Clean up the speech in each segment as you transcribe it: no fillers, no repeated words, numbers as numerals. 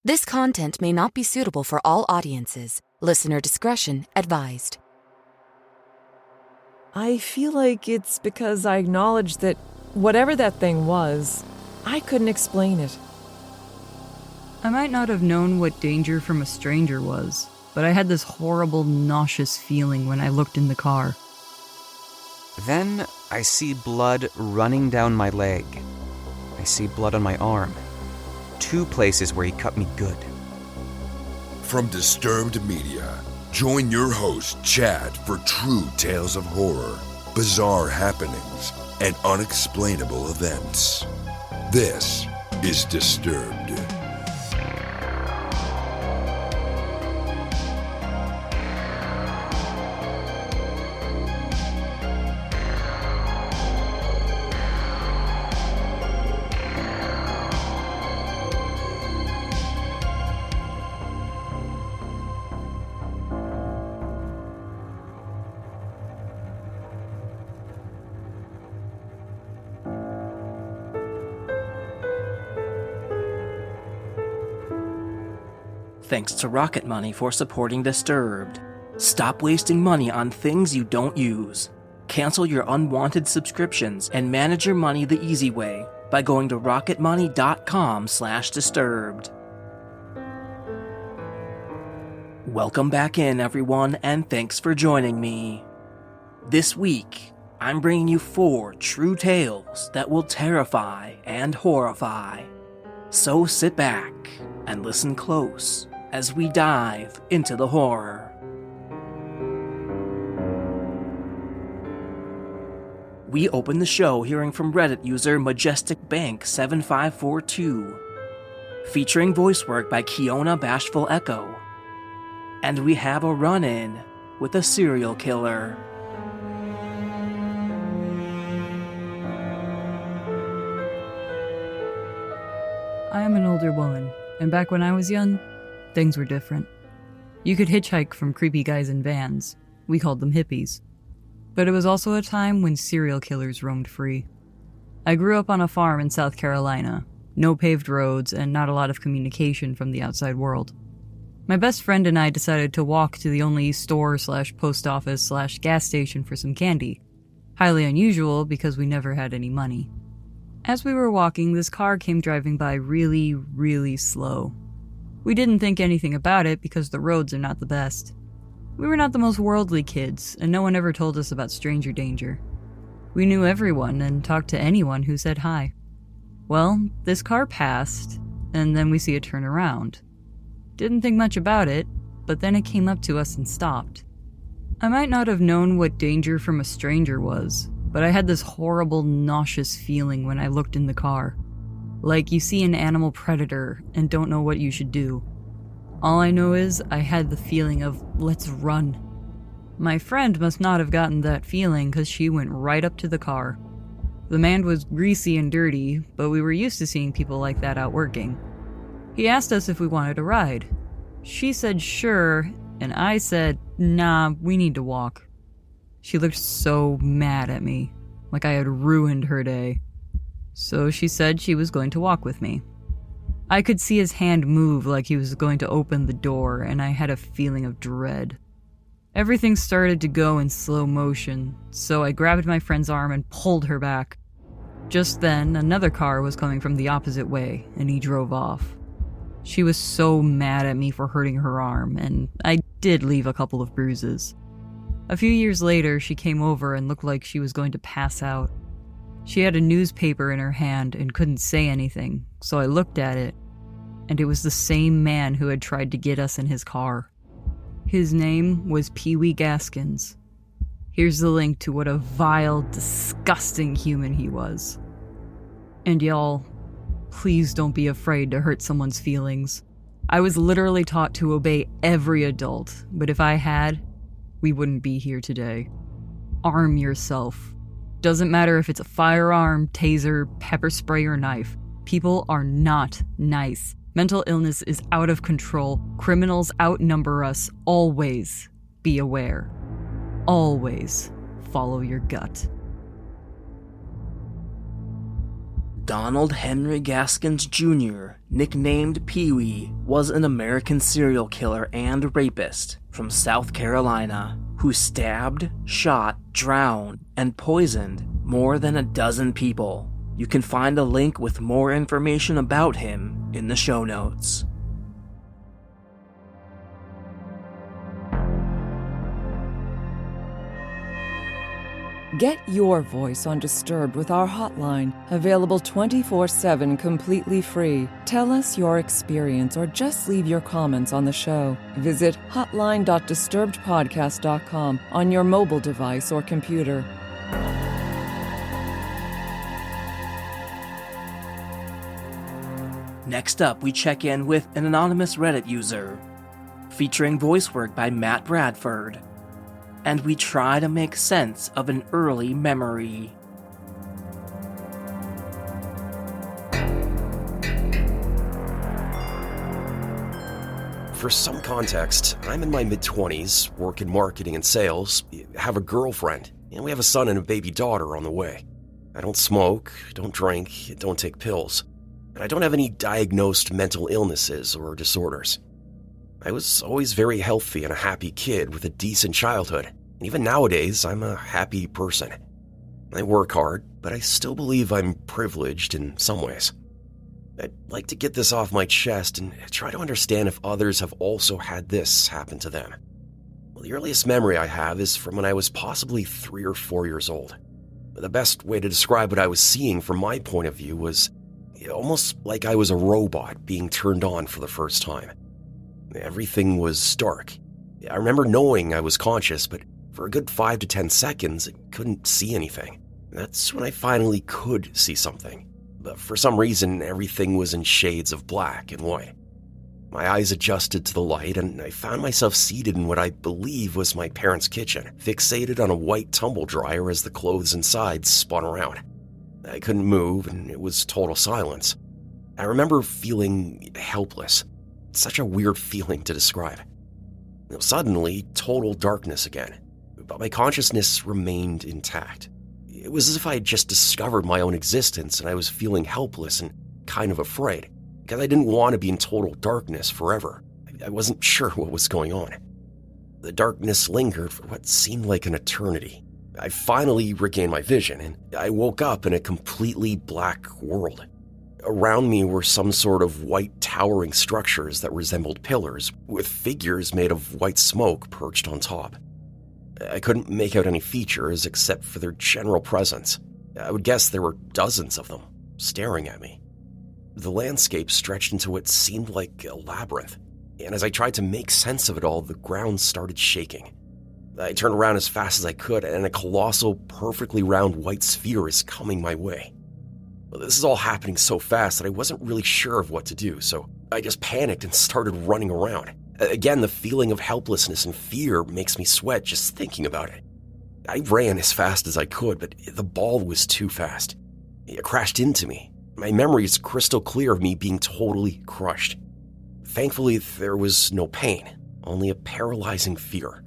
This content may not be suitable for all audiences. Listener discretion advised. I feel like it's because I acknowledged that whatever that thing was, I couldn't explain it. I might not have known what danger from a stranger was, but I had this horrible, nauseous feeling when I looked in the car. Then I see blood running down my leg. I see blood on my arm. 2 places where he cut me good. From Disturbed Media, join your host Chad for true tales of horror, bizarre happenings, and unexplainable events. This is Disturbed. Thanks to Rocket Money for supporting Disturbed. Stop wasting money on things you don't use. Cancel your unwanted subscriptions and manage your money the easy way by going to rocketmoney.com/disturbed. Welcome back in, everyone, and thanks for joining me. This week, I'm bringing you 4 true tales that will terrify and horrify. So sit back and listen close as we dive into the horror. We open the show hearing from Reddit user MajesticBank7542, featuring voice work by Keona Bashful Echo. And we have a run-in with a serial killer. I am an older woman, and back when I was young, things were different. You could hitchhike from creepy guys in vans. We called them hippies. But it was also a time when serial killers roamed free. I grew up on a farm in South Carolina. No paved roads and not a lot of communication from the outside world. My best friend and I decided to walk to the only store/post office/gas station for some candy. Highly unusual because we never had any money. As we were walking, this car came driving by really, really slow. We didn't think anything about it because the roads are not the best. We were not the most worldly kids, and no one ever told us about stranger danger. We knew everyone and talked to anyone who said hi. Well, this car passed, and then we see it turn around. Didn't think much about it, but then it came up to us and stopped. I might not have known what danger from a stranger was, but I had this horrible, nauseous feeling when I looked in the car. Like you see an animal predator and don't know what you should do. All I know is I had the feeling of, let's run. My friend must not have gotten that feeling because she went right up to the car. The man was greasy and dirty, but we were used to seeing people like that out working. He asked us if we wanted a ride. She said sure, and I said, nah, we need to walk. She looked so mad at me, like I had ruined her day. So she said she was going to walk with me. I could see his hand move like he was going to open the door, and I had a feeling of dread. Everything started to go in slow motion, so I grabbed my friend's arm and pulled her back. Just then, another car was coming from the opposite way, and he drove off. She was so mad at me for hurting her arm, and I did leave a couple of bruises. A few years later, she came over and looked like she was going to pass out. She had a newspaper in her hand and couldn't say anything, so I looked at it, and it was the same man who had tried to get us in his car. His name was Pee Wee Gaskins. Here's the link to what a vile, disgusting human he was. And y'all, please don't be afraid to hurt someone's feelings. I was literally taught to obey every adult, but if I had, we wouldn't be here today. Arm yourself. Doesn't matter if it's a firearm, taser, pepper spray, or knife. People are not nice. Mental illness is out of control. Criminals outnumber us. Always be aware. Always follow your gut. Donald Henry Gaskins Jr., nicknamed Pee-wee, was an American serial killer and rapist from South Carolina who stabbed, shot, drowned, and poisoned more than a dozen people. You can find a link with more information about him in the show notes. Get your voice on Disturbed with our hotline, available 24/7 completely free. Tell us your experience or just leave your comments on the show. Visit hotline.disturbedpodcast.com on your mobile device or computer. Next up, we check in with an anonymous Reddit user, featuring voice work by Matt Bradford, and we try to make sense of an early memory. For some context, I'm in my mid-20s, work in marketing and sales, have a girlfriend, and we have a son and a baby daughter on the way. I don't smoke, don't drink, don't take pills, and I don't have any diagnosed mental illnesses or disorders. I was always very healthy and a happy kid with a decent childhood, and even nowadays, I'm a happy person. I work hard, but I still believe I'm privileged in some ways. I'd like to get this off my chest and try to understand if others have also had this happen to them. Well, the earliest memory I have is from when I was possibly 3 or 4 years old. The best way to describe what I was seeing from my point of view was almost like I was a robot being turned on for the first time. Everything was dark. I remember knowing I was conscious, but for a good 5 to 10 seconds, I couldn't see anything. That's when I finally could see something. But for some reason, everything was in shades of black and white. My eyes adjusted to the light, and I found myself seated in what I believe was my parents' kitchen, fixated on a white tumble dryer as the clothes inside spun around. I couldn't move, and it was total silence. I remember feeling helpless. Such a weird feeling to describe. Suddenly, total darkness again, but my consciousness remained intact. It was as if I had just discovered my own existence and I was feeling helpless and kind of afraid, because I didn't want to be in total darkness forever. I wasn't sure what was going on. The darkness lingered for what seemed like an eternity. I finally regained my vision, and I woke up in a completely black world. Around me were some sort of white towering structures that resembled pillars, with figures made of white smoke perched on top. I couldn't make out any features except for their general presence. I would guess there were dozens of them, staring at me. The landscape stretched into what seemed like a labyrinth, and as I tried to make sense of it all, the ground started shaking. I turned around as fast as I could, and a colossal, perfectly round white sphere is coming my way. This is all happening so fast that I wasn't really sure of what to do, so I just panicked and started running around. Again, the feeling of helplessness and fear makes me sweat just thinking about it. I ran as fast as I could, but the ball was too fast. It crashed into me. My memory is crystal clear of me being totally crushed. Thankfully, there was no pain, only a paralyzing fear.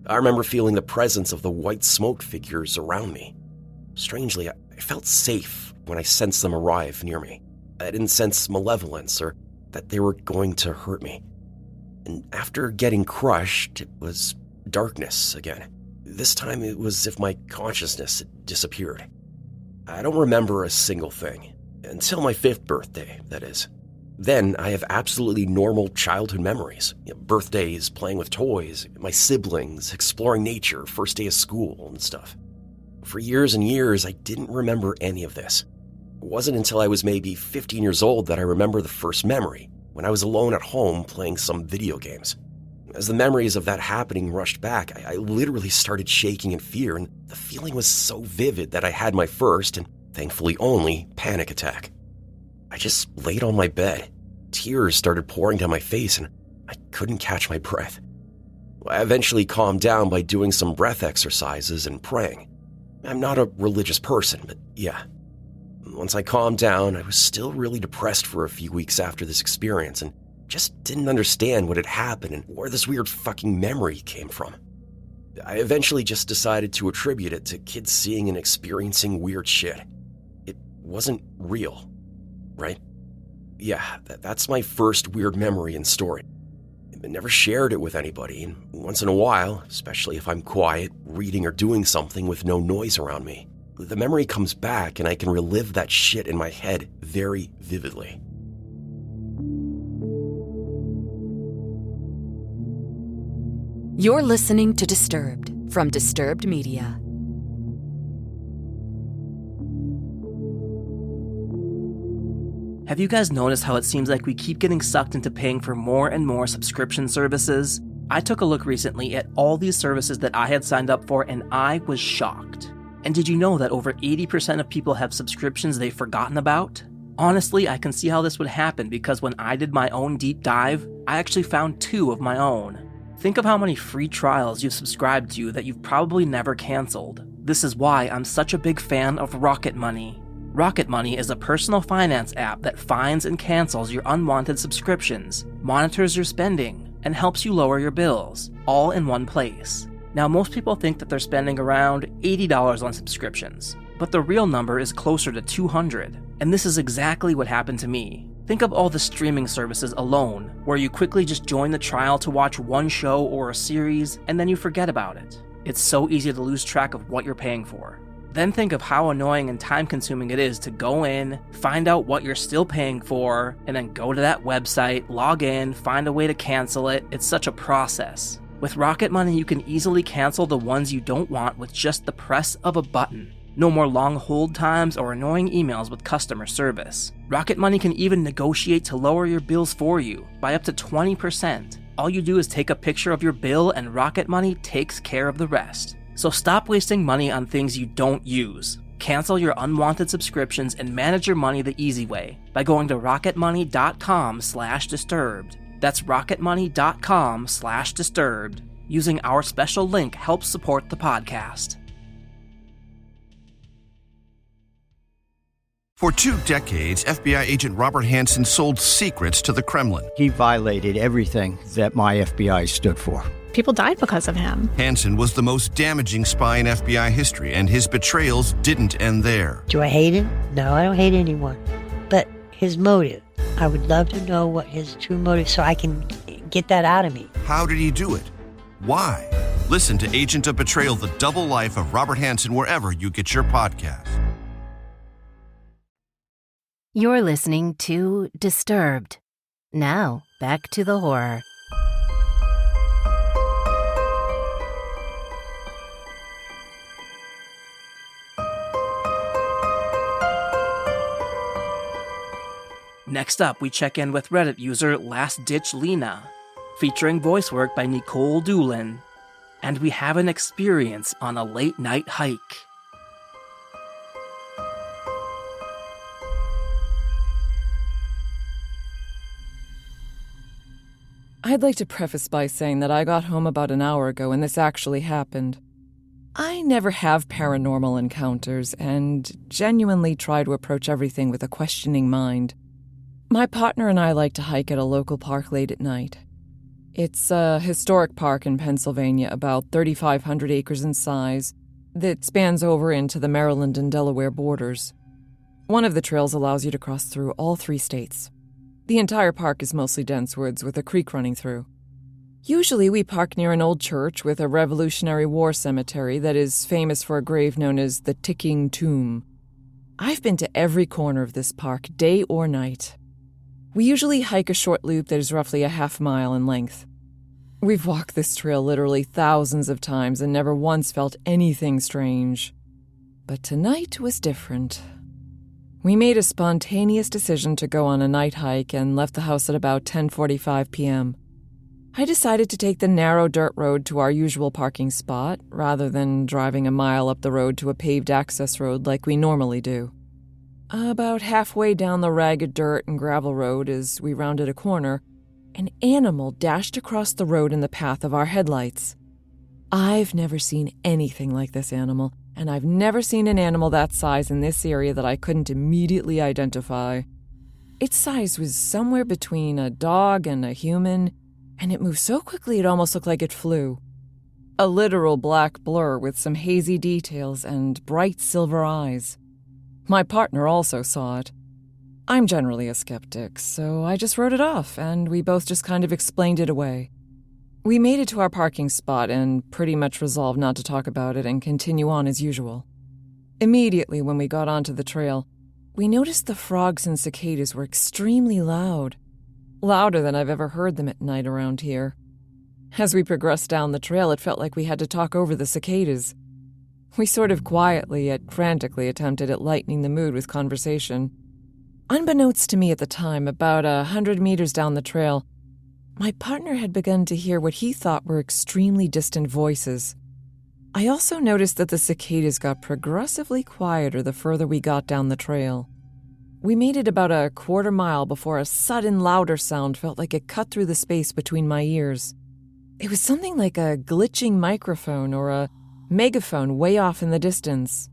I remember feeling the presence of the white smoke figures around me. Strangely, I felt safe when I sensed them arrive near me. I didn't sense malevolence or that they were going to hurt me. And after getting crushed, it was darkness again. This time it was as if my consciousness had disappeared. I don't remember a single thing. Until my 5th birthday, that is. Then I have absolutely normal childhood memories. Birthdays, playing with toys, my siblings, exploring nature, first day of school and stuff. For years and years, I didn't remember any of this. It wasn't until I was maybe 15 years old that I remember the first memory, when I was alone at home playing some video games. As the memories of that happening rushed back, I literally started shaking in fear, and the feeling was so vivid that I had my first, and thankfully only, panic attack. I just laid on my bed. Tears started pouring down my face, and I couldn't catch my breath. I eventually calmed down by doing some breath exercises and praying. I'm not a religious person, but yeah. Once I calmed down, I was still really depressed for a few weeks after this experience and just didn't understand what had happened and where this weird fucking memory came from. I eventually just decided to attribute it to kids seeing and experiencing weird shit. It wasn't real, right? Yeah, that's my first weird memory and story. I never shared it with anybody, and once in a while, especially if I'm quiet, reading or doing something with no noise around me, the memory comes back and I can relive that shit in my head very vividly. You're listening to Disturbed from Disturbed Media. Have you guys noticed how it seems like we keep getting sucked into paying for more and more subscription services? I took a look recently at all these services that I had signed up for and I was shocked. And did you know that over 80% of people have subscriptions they've forgotten about? Honestly, I can see how this would happen because when I did my own deep dive, I actually found 2 of my own. Think of how many free trials you've subscribed to that you've probably never canceled. This is why I'm such a big fan of Rocket Money. Rocket Money is a personal finance app that finds and cancels your unwanted subscriptions, monitors your spending, and helps you lower your bills, all in one place. Now, most people think that they're spending around $80 on subscriptions, but the real number is closer to $200, and this is exactly what happened to me. Think of all the streaming services alone, where you quickly just join the trial to watch one show or a series, and then you forget about it. It's so easy to lose track of what you're paying for. Then think of how annoying and time-consuming it is to go in, find out what you're still paying for, and then go to that website, log in, find a way to cancel it. It's such a process. With Rocket Money, you can easily cancel the ones you don't want with just the press of a button. No more long hold times or annoying emails with customer service. Rocket Money can even negotiate to lower your bills for you by up to 20%. All you do is take a picture of your bill and Rocket Money takes care of the rest. So stop wasting money on things you don't use. Cancel your unwanted subscriptions and manage your money the easy way by going to rocketmoney.com/disturbed. That's rocketmoney.com/disturbed. Using our special link helps support the podcast. For 2 decades, FBI agent Robert Hanssen sold secrets to the Kremlin. He violated everything that my FBI stood for. People died because of him. Hanssen was the most damaging spy in FBI history, and his betrayals didn't end there. Do I hate him? No, I don't hate anyone. But his motive, I would love to know what his true motive so I can get that out of me. How did he do it? Why? Listen to Agent of Betrayal, The Double Life of Robert Hanssen wherever you get your podcasts. You're listening to Disturbed. Now, back to the horror. Next up, we check in with Reddit user Last Ditch Lena, featuring voice work by Nikolle Doolin, and we have an experience on a late-night hike. I'd like to preface by saying that I got home about an hour ago and this actually happened. I never have paranormal encounters and genuinely try to approach everything with a questioning mind. My partner and I like to hike at a local park late at night. It's a historic park in Pennsylvania, about 3,500 acres in size, that spans over into the Maryland and Delaware borders. One of the trails allows you to cross through all 3 states. The entire park is mostly dense woods with a creek running through. Usually we park near an old church with a Revolutionary War cemetery that is famous for a grave known as the Ticking Tomb. I've been to every corner of this park, day or night. We usually hike a short loop that is roughly a half-mile in length. We've walked this trail literally thousands of times and never once felt anything strange. But tonight was different. We made a spontaneous decision to go on a night hike and left the house at about 10:45 p.m. I decided to take the narrow dirt road to our usual parking spot rather than driving a mile up the road to a paved access road like we normally do. About halfway down the ragged dirt and gravel road as we rounded a corner, an animal dashed across the road in the path of our headlights. I've never seen anything like this animal, and I've never seen an animal that size in this area that I couldn't immediately identify. Its size was somewhere between a dog and a human, and it moved so quickly it almost looked like it flew. A literal black blur with some hazy details and bright silver eyes. My partner also saw it. I'm generally a skeptic, so I just wrote it off, and we both just kind of explained it away. We made it to our parking spot and pretty much resolved not to talk about it and continue on as usual. Immediately when we got onto the trail, we noticed the frogs and cicadas were extremely loud. Louder than I've ever heard them at night around here. As we progressed down the trail, it felt like we had to talk over the cicadas. We sort of quietly yet frantically attempted at lightening the mood with conversation. Unbeknownst to me at the time, about 100 meters down the trail, my partner had begun to hear what he thought were extremely distant voices. I also noticed that the cicadas got progressively quieter the further we got down the trail. We made it about a quarter mile before a sudden louder sound felt like it cut through the space between my ears. It was something like a glitching microphone or a megaphone way off in the distance.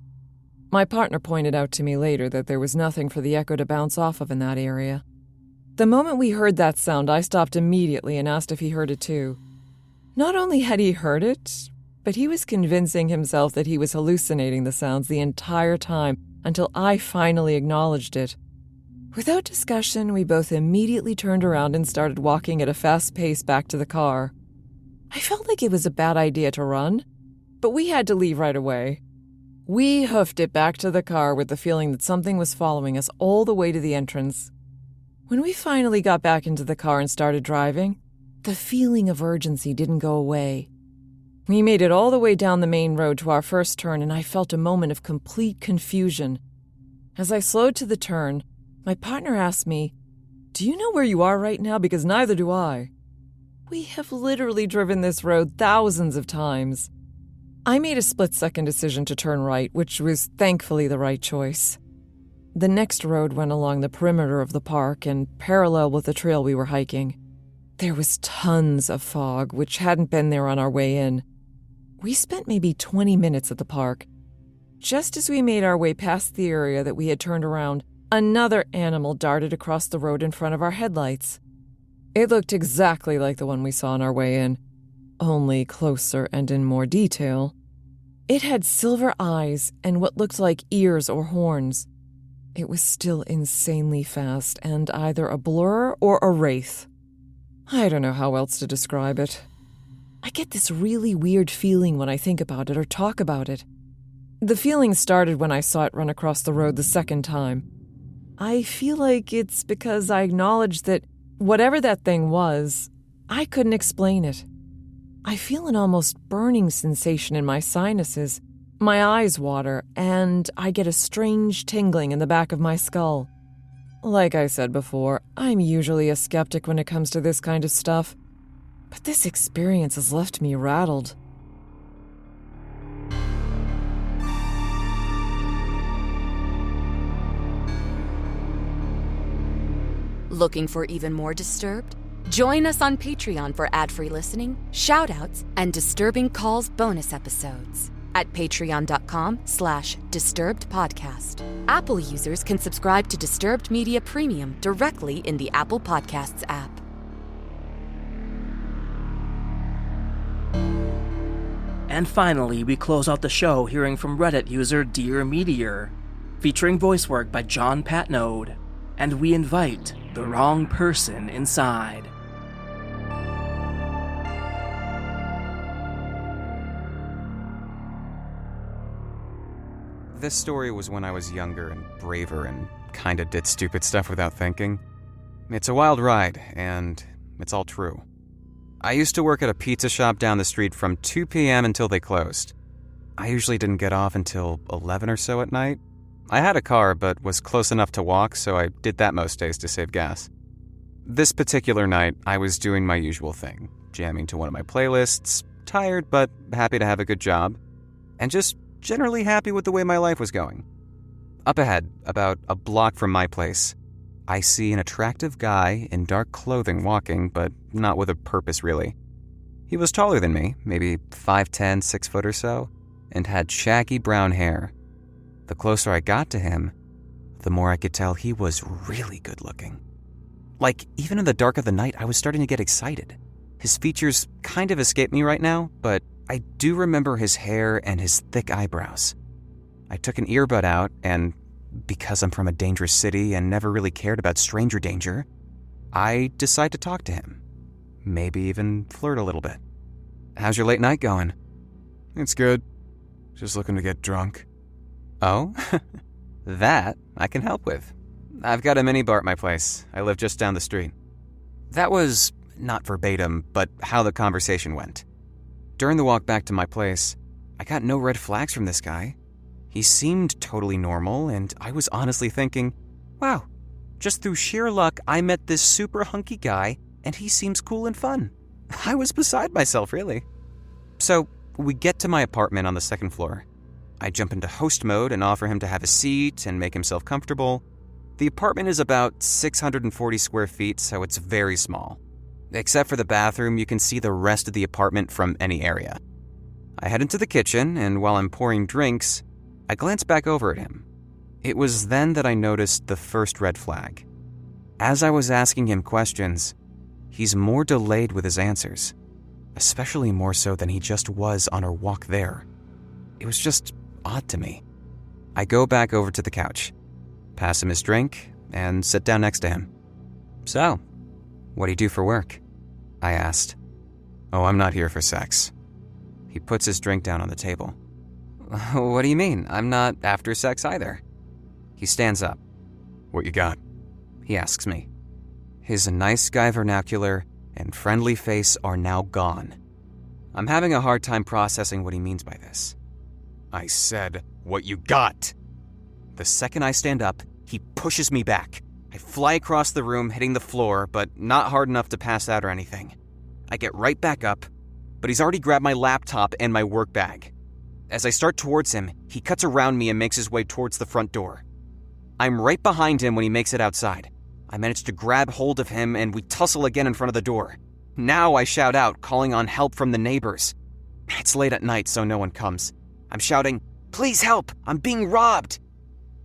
My partner pointed out to me later that there was nothing for the echo to bounce off of in that area. The moment we heard that sound, I stopped immediately and asked if he heard it too. Not only had he heard it, but he was convincing himself that he was hallucinating the sounds the entire time until I finally acknowledged it. Without discussion, we both immediately turned around and started walking at a fast pace back to the car. I felt like it was a bad idea to run, but we had to leave right away. We hoofed it back to the car with the feeling that something was following us all the way to the entrance. When we finally got back into the car and started driving, the feeling of urgency didn't go away. We made it all the way down the main road to our first turn, and I felt a moment of complete confusion. As I slowed to the turn, my partner asked me, "Do you know where you are right now? Because neither do I." We have literally driven this road thousands of times. I made a split-second decision to turn right, which was thankfully the right choice. The next road went along the perimeter of the park and parallel with the trail we were hiking. There was tons of fog, which hadn't been there on our way in. We spent maybe 20 minutes at the park. Just as we made our way past the area that we had turned around, another animal darted across the road in front of our headlights. It looked exactly like the one we saw on our way in, only closer and in more detail. It had silver eyes and what looked like ears or horns. It was still insanely fast and either a blur or a wraith. I don't know how else to describe it. I get this really weird feeling when I think about it or talk about it. The feeling started when I saw it run across the road the second time. I feel like it's because I acknowledged that whatever that thing was, I couldn't explain it. I feel an almost burning sensation in my sinuses, my eyes water, and I get a strange tingling in the back of my skull. Like I said before, I'm usually a skeptic when it comes to this kind of stuff, but this experience has left me rattled. Looking for even more Disturbed? Join us on Patreon for ad-free listening, shout-outs, and Disturbing Calls bonus episodes at patreon.com/disturbedpodcast. Apple users can subscribe to Disturbed Media Premium directly in the Apple Podcasts app. And finally, we close out the show hearing from Reddit user Dear Meteor, featuring voice work by John Patneaude, and we invite the wrong person inside. This story was when I was younger and braver and kinda did stupid stuff without thinking. It's a wild ride, and it's all true. I used to work at a pizza shop down the street from 2 p.m. until they closed. I usually didn't get off until 11 or so at night. I had a car, but was close enough to walk, so I did that most days to save gas. This particular night, I was doing my usual thing, jamming to one of my playlists, tired but happy to have a good job, and just generally happy with the way my life was going. Up ahead, about a block from my place, I see an attractive guy in dark clothing walking, but not with a purpose really. He was taller than me, maybe 5'10", 6 foot or so, and had shaggy brown hair. The closer I got to him, the more I could tell he was really good looking. Like, even in the dark of the night, I was starting to get excited. His features kind of escape me right now, but I do remember his hair and his thick eyebrows. I took an earbud out and, because I'm from a dangerous city and never really cared about stranger danger, I decide to talk to him. Maybe even flirt a little bit. "How's your late night going?" "It's good. Just looking to get drunk." "Oh? That I can help with. I've got a minibar at my place. I live just down the street." That was not verbatim, but how the conversation went. During the walk back to my place, I got no red flags from this guy. He seemed totally normal, and I was honestly thinking, wow, just through sheer luck, I met this super hunky guy, and he seems cool and fun. I was beside myself, really. So, we get to my apartment on the second floor. I jump into host mode and offer him to have a seat and make himself comfortable. The apartment is about 640 square feet, so it's very small. Except for the bathroom, you can see the rest of the apartment from any area. I head into the kitchen, and while I'm pouring drinks, I glance back over at him. It was then that I noticed the first red flag. As I was asking him questions, he's more delayed with his answers, especially more so than he just was on our walk there. It was just odd to me. I go back over to the couch, pass him his drink, and sit down next to him. "So, what do you do for work?" I asked. "Oh, I'm not here for sex." He puts his drink down on the table. "What do you mean? I'm not after sex either." He stands up. "What you got?" he asks me. His nice guy vernacular and friendly face are now gone. I'm having a hard time processing what he means by this. I said, "What you got?" The second I stand up, he pushes me back. I fly across the room, hitting the floor, but not hard enough to pass out or anything. I get right back up, but he's already grabbed my laptop and my work bag. As I start towards him, he cuts around me and makes his way towards the front door. I'm right behind him when he makes it outside. I manage to grab hold of him and we tussle again in front of the door. Now I shout out, calling on help from the neighbors. It's late at night, so no one comes. I'm shouting, "Please help! I'm being robbed!"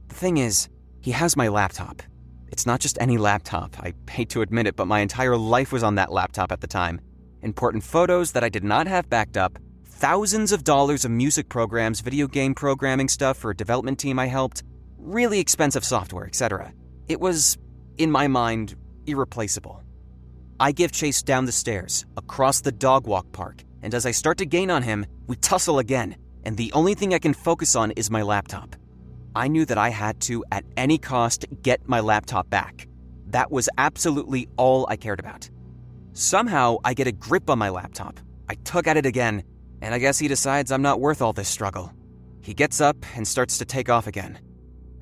The thing is, he has my laptop. It's not just any laptop. I hate to admit it, but my entire life was on that laptop at the time. Important photos that I did not have backed up, thousands of dollars of music programs, video game programming stuff for a development team I helped, really expensive software, etc. It was, in my mind, irreplaceable. I give chase down the stairs, across the dog walk park, and as I start to gain on him, we tussle again, and the only thing I can focus on is my laptop. I knew that I had to, at any cost, get my laptop back. That was absolutely all I cared about. Somehow, I get a grip on my laptop. I tug at it again, and I guess he decides I'm not worth all this struggle. He gets up and starts to take off again.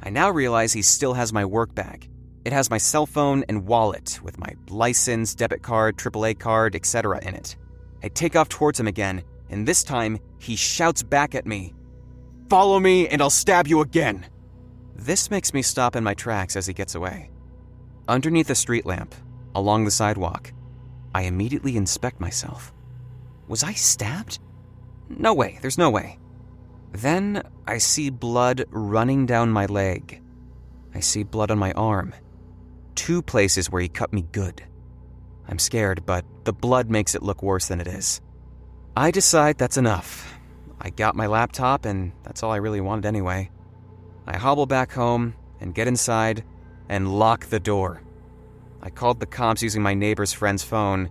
I now realize he still has my work bag. It has my cell phone and wallet with my license, debit card, AAA card, etc. in it. I take off towards him again, and this time, he shouts back at me, "Follow me and I'll stab you again." This makes me stop in my tracks as he gets away. Underneath a street lamp, along the sidewalk, I immediately inspect myself. Was I stabbed? No way, there's no way. Then I see blood running down my leg. I see blood on my arm. 2 places where he cut me good. I'm scared, but the blood makes it look worse than it is. I decide that's enough. I got my laptop, and that's all I really wanted anyway. I hobble back home and get inside and lock the door. I called the cops using my neighbor's friend's phone,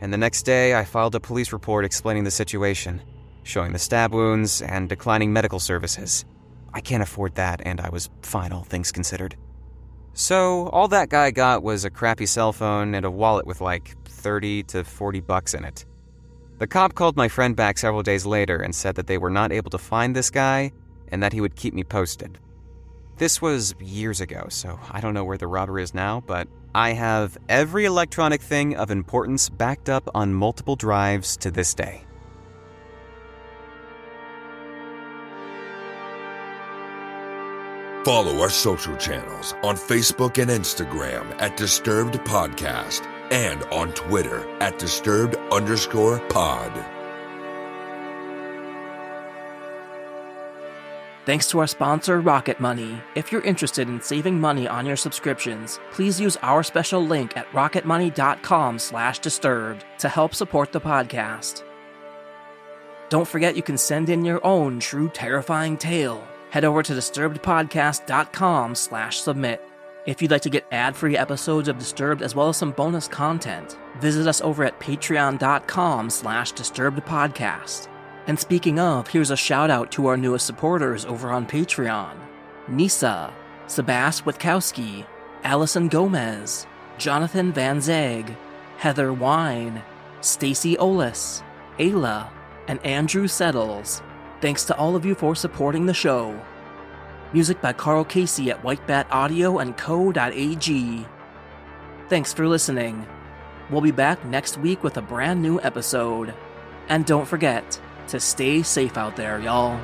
and the next day I filed a police report explaining the situation, showing the stab wounds and declining medical services. I can't afford that, and I was fine, all things considered. So all that guy got was a crappy cell phone and a wallet with like $30 to $40 in it. The cop called my friend back several days later and said that they were not able to find this guy and that he would keep me posted. This was years ago, so I don't know where the robber is now, but I have every electronic thing of importance backed up on multiple drives to this day. Follow our social channels on Facebook and Instagram at Disturbed Podcast and on Twitter at Disturbed_pod. Thanks to our sponsor, Rocket Money. If you're interested in saving money on your subscriptions, please use our special link at rocketmoney.com/disturbed to help support the podcast. Don't forget you can send in your own true terrifying tale. head over to disturbedpodcast.com/submit. If you'd like to get ad-free episodes of Disturbed as well as some bonus content, visit us over at patreon.com/disturbedpodcast. And speaking of, here's a shout out to our newest supporters over on Patreon: Nisa, Sebast Witkowski, Allison Gomez, Jonathan Van Zeg, Heather Wine, Stacy Olis, Ayla, and Andrew Settles. Thanks to all of you for supporting the show. Music by Carl Casey at Whitebat Audio and Co.ag. Thanks for listening. We'll be back next week with a brand new episode. And don't forget to stay safe out there, y'all.